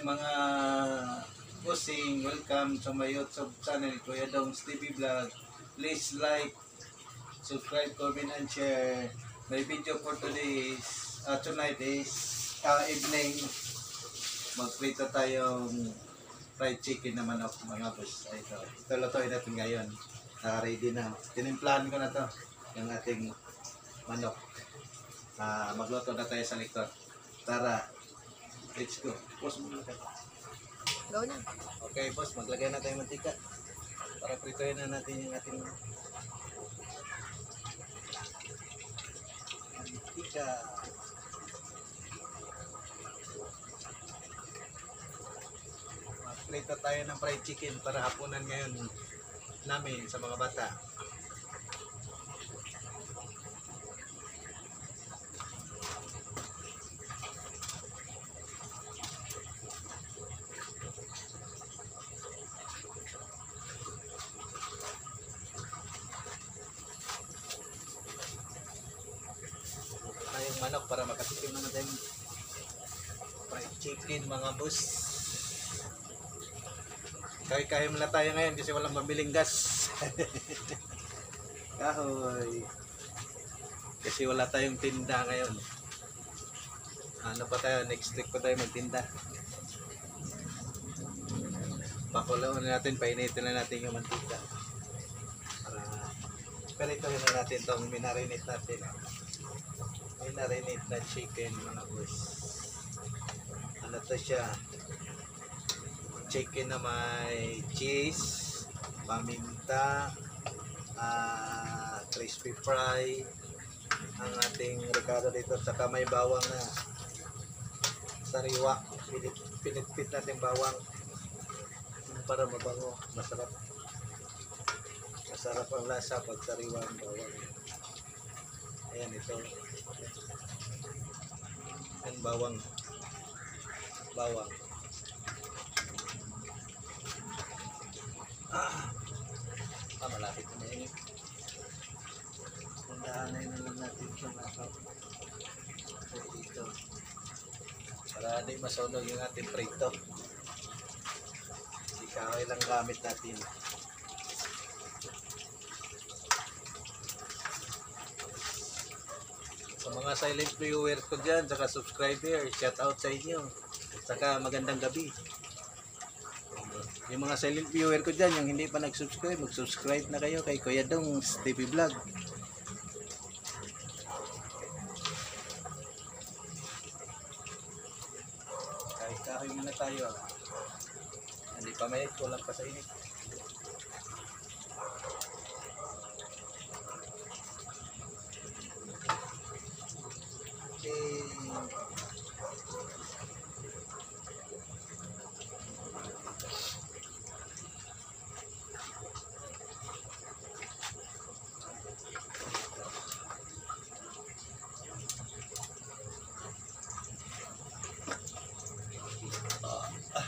mga bossing, welcome sa my YouTube channel, Kuya Dong's TV Vlog. Please like, subscribe, comment, and share. My video for today is, tonight is evening. Magprito tayong fried chicken na manok, mga boss. Ito lutuin natin ngayon. Naka-ready na. Tinimplahan ko na to, yung ating manok. Magluto na tayo sa likod. Tara, let's go. Boss, Go na. okay, boss, maglagay na tayo mantika para prituhin na natin yung ating mantika. Magprito tayo ng fried chicken para hapunan ngayon namin sa mga bata. Tayong manok para makatikim naman tayong fried chicken, mga boss. Kaya muna tayo ngayon kasi walang mabiling gas. Kahoy. Kasi wala tayong tinda ngayon. Ano pa tayo, next week pa tayo magtinda. Pakulaon na natin, painitin na natin yung mantika. Pero ito na natin itong minarinate natin. Minarinate na chicken, mga boss. Ano to siya? Chicken na may cheese, paminta, crispy fry, ang ating recado dito, saka may bawang na sariwa. Pinitpit natin bawang para mabango, masarap. Masarap ang lasa pag sariwa ang bawang. Ayan, ito. Ayan, bawang. Malapit na yun. Nandahanay na lang natin sa nakap. Dito. Para di masunog yung ating prito. Hindi kahoy lang gamit natin. Sa mga silent viewers ko dyan, saka subscriber, shout out sa inyo. Saka magandang gabi. Yung mga silent viewer ko dyan, yung hindi pa nag-subscribe, mag-subscribe na kayo kay Kuya Dong's TV Vlog. Kahit kahoy muna tayo. Hindi pa mainit, kulang pa sa init. Okay.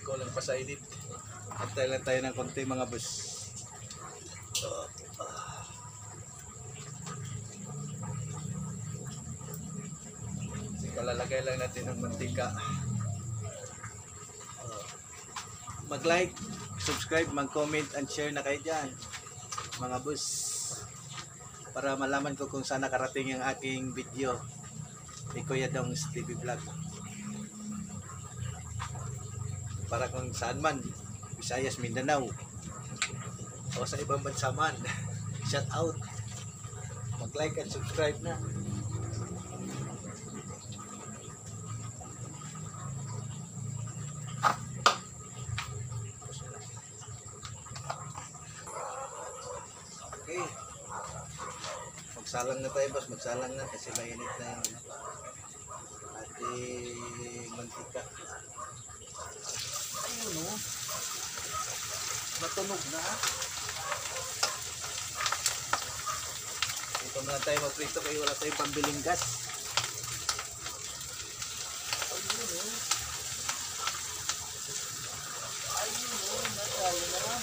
Kulang pa sa edit. Antay lang tayo ng konti, mga boss. Kalalagay lang natin ng mantika. Mag-like, subscribe, mag-comment and share na kayo dyan, mga boss, para malaman ko kung saan nakarating yung aking video ni Kuya Dong's TV Vlog. Para kung saan man, Visayas, Mindanao, o sa ibang bansa man, shout out, mag-like and subscribe na. Okay, magsalang na tayo, boss, magsalang na kasi mainit na yung ating mantika. Ayun, no? Matunog na. Ito na tayo magprito kaya wala tayong pambiling gas. Ayun, no? Ayun, no? Natalo na.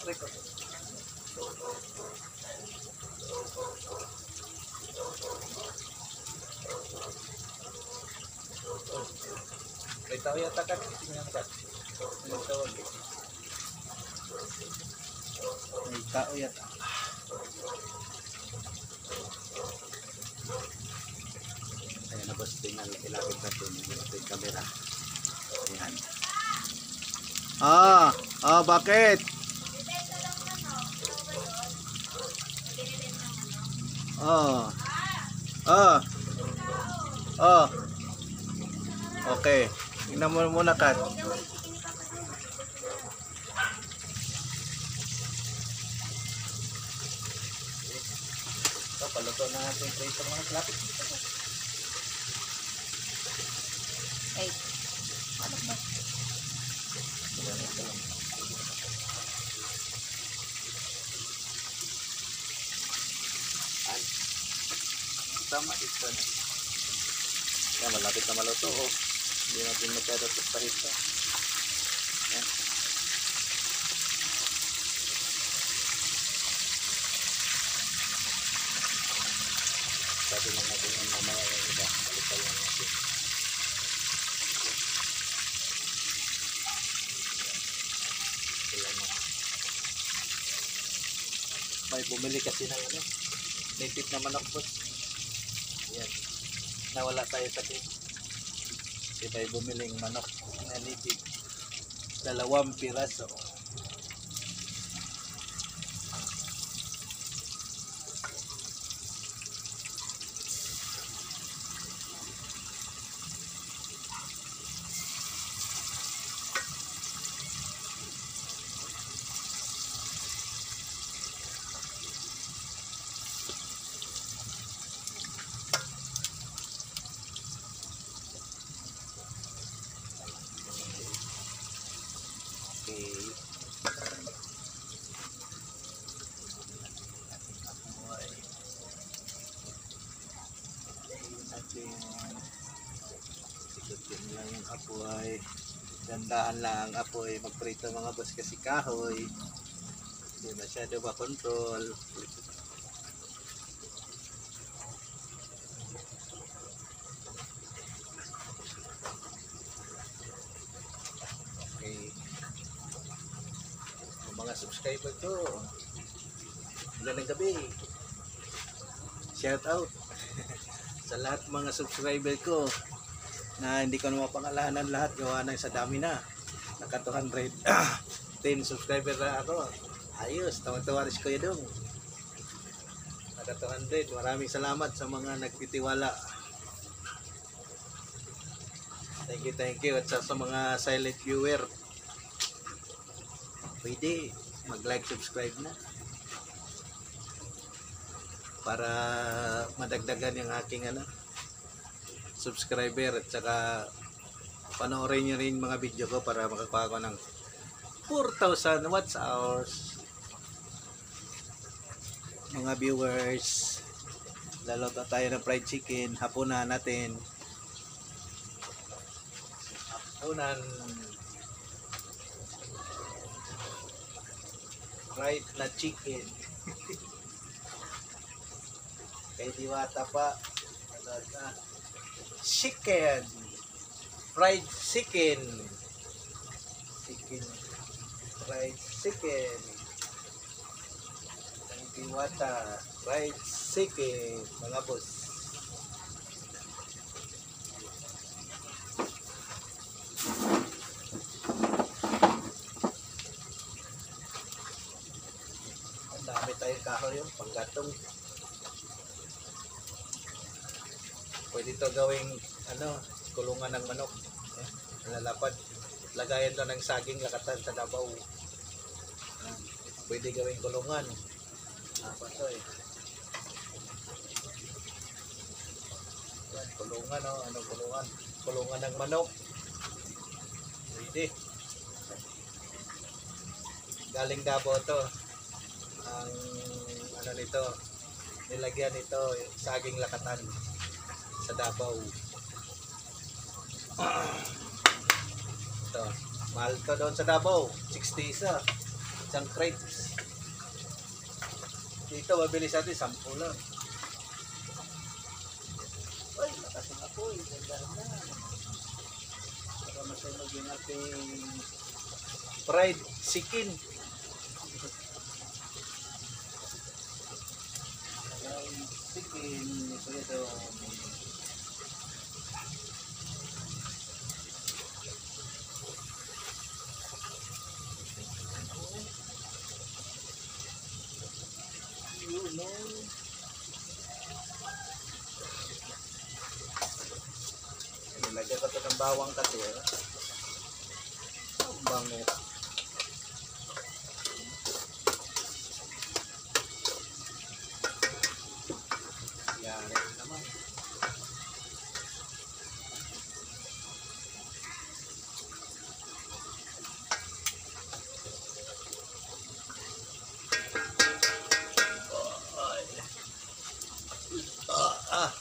prito. Prito yata kan. Tingnan ka. Ano tawag? May tao yata. Ayan na boss, tingnan ilapit natin yung camera. Ayan. Bakit? Okay. Tingnan mo muna, Kat. Ito, paluto na natin yung prito mga lapit. Ay. Ano ba? Ay. Tama ito na. Yan, malapit na maluto. Oh. Hindi natin masyado sa ito. Yan. Sabi lang natin yung mamaya yung iba. Balikan lang natin. May bumili kasi ng ano, native na manok boss. Yan. Nawala tayo sa kin. Kasi may bumiling manok na native. 2 piraso. Sikutin lang yung apoy. Gandaan lang ang apoy. Magprito mga boss kasi kahoy. Hindi masyado ba-control. Okay. Yung mga subscriber ko, magandang gabi. Shout out sa lahat mga subscriber ko na hindi ko na mapangalanan lahat, gawa na sa dami na. Naka 210 subscriber na ako. Ayos, tawang-tawa rin si Kuya Dong. Naka 200. Maraming salamat sa mga nagtitiwala. Thank you. At sa mga silent viewer, pwede mag-like, subscribe na para madagdagan yung aking subscriber, at saka panoorin nyo rin mga video ko para makakuha ko ng 4,000 watch hours. Mga viewers, laloto tayo ng fried chicken. Hapunan natin. Hapunan fried na chicken. Kay Diwata pa chicken, fried chicken, fried chicken, kay Diwata fried chicken mga boss. Ang dami tayong kahoy yung panggatong. Pwede ito gawing kulungan ng manok. Lalapad. Lagayan ito ng saging lakatan sa Davao. Pwede gawing kulungan. Apa ito eh. Yan, kulungan o. Anong kulungan? Kulungan ng manok. Pwede. Galing Davao ito. Ang nito, nilagyan ito saging lakatan sa Davao. Ito, mahal to doon sa Davao, 60 isa. Isang crate. Dito, mabilis natin, 10 lang. Ay, lakas ng apoy. Ganda na. Para masunog yung ating fried chicken. Fried chicken. So ito. You know. Nilagyan ko ito ng bawang katir. Ang bango. Yan naman.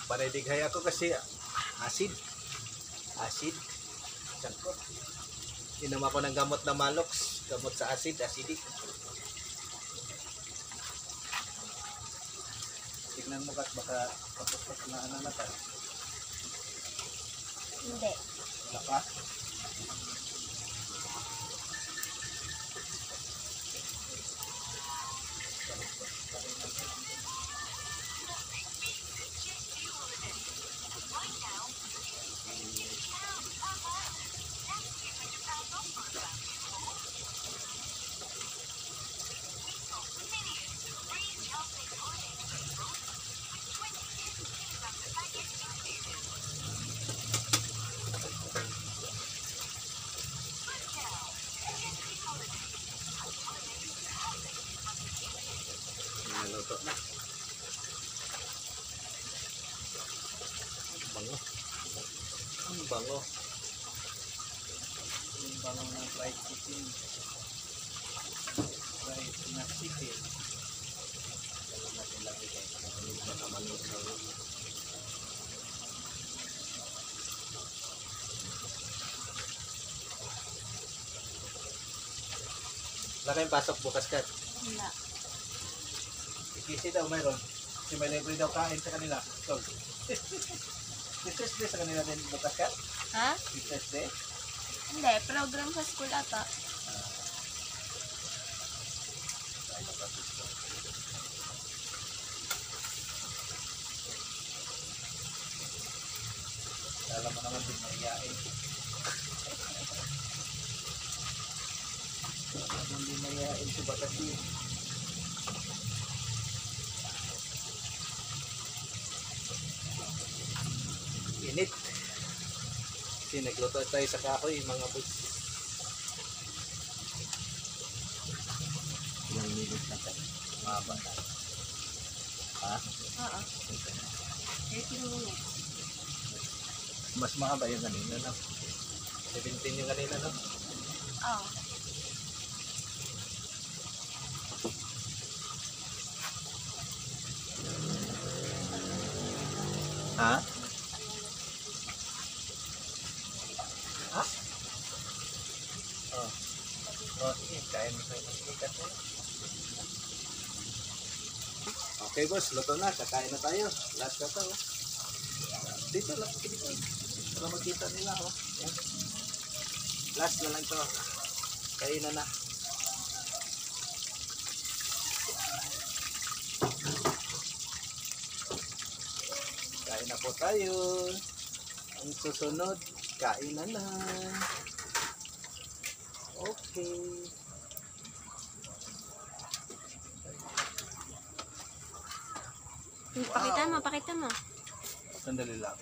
Panidighay ako kasi acid. Sangkot. Inom ako ng gamot na malox. Gamot sa acid, acidic. Tignan mo kat baka kapos na ananatan. Hindi. Wala pa? Naluto na. Bango. Ang bango. Ang bango ng fried chicken. Fried na chicken. Alam natin lang ito. Hindi na naman ito. Wala kayong pasok bukas ka. Wala. Ikisi daw mayroon. Kasi may libre daw kain sa kanila. So, Teachers Day sa kanila din bukas ka? Ha? Teachers Day? Hindi. Program sa school ata. Alam mo naman din mahiyain. Hindi mahiyain si Batasi. Init. Kasi nagluto tayo sa kahoy, mga boys. Ilang minutes na tayo. Mahaba na. Ha? Oo. 30 minutes. Mas mahaba yung kanina, no? 17 yung kanina, no? Oo. Ha? Ha? Oh. Oh, sige. Kain mo tayo ng tikat mo. Okay, boss. Luto na. Kakain na tayo. Last na to. Oh. Dito lang. Dito. Para makita nila. Oh. Yan. Last na lang to. Kain na na. Kain na po tayo. Ang susunod, kain na na. Okay. Pakita mo, pakita mo. Sandali lang.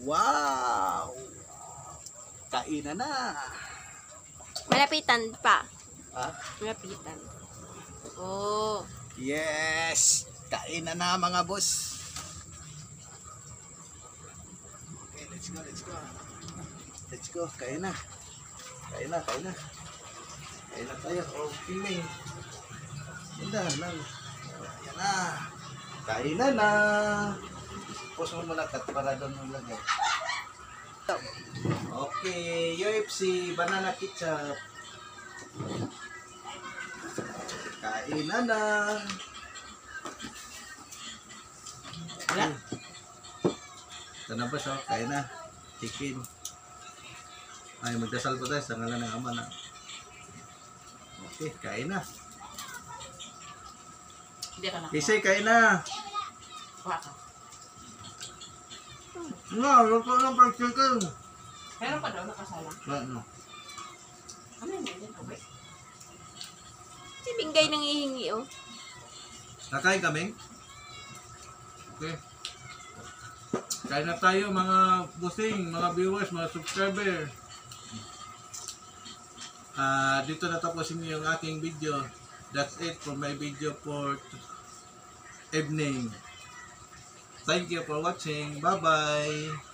Wow! Kain na na. Malapitan pa. Ha? Malapitan. Oh. Yes! Kain na na mga boss. Okay, let's go, let's go. Let's go, kain na. Kain na, kain na. Kain na tayo. Okay, may. Ganda lang. Ayan na. Kain na na. Post mo muna kat para doon mo lagay. Okay, UFC banana ketchup. Kainan na. Wala. Ito na ba siya? Kain na. Chicken. Ay, magdasal po tayo sa ngalan ng Ama na. Okay, kain na. Hindi ka nakuha. Isay, kain na. Kuha ka. Nga, luto ng fried chicken. Meron pa daw nakasalang. Ano? Ano yung ganyan? Okay. Si Binggay nang ihingi, oh. Kakain kami? Okay. Kain na tayo mga busing, mga viewers, mga subscriber. Dito natapusin yung aking video. That's it for my video for evening. Thank you for watching. Bye-bye.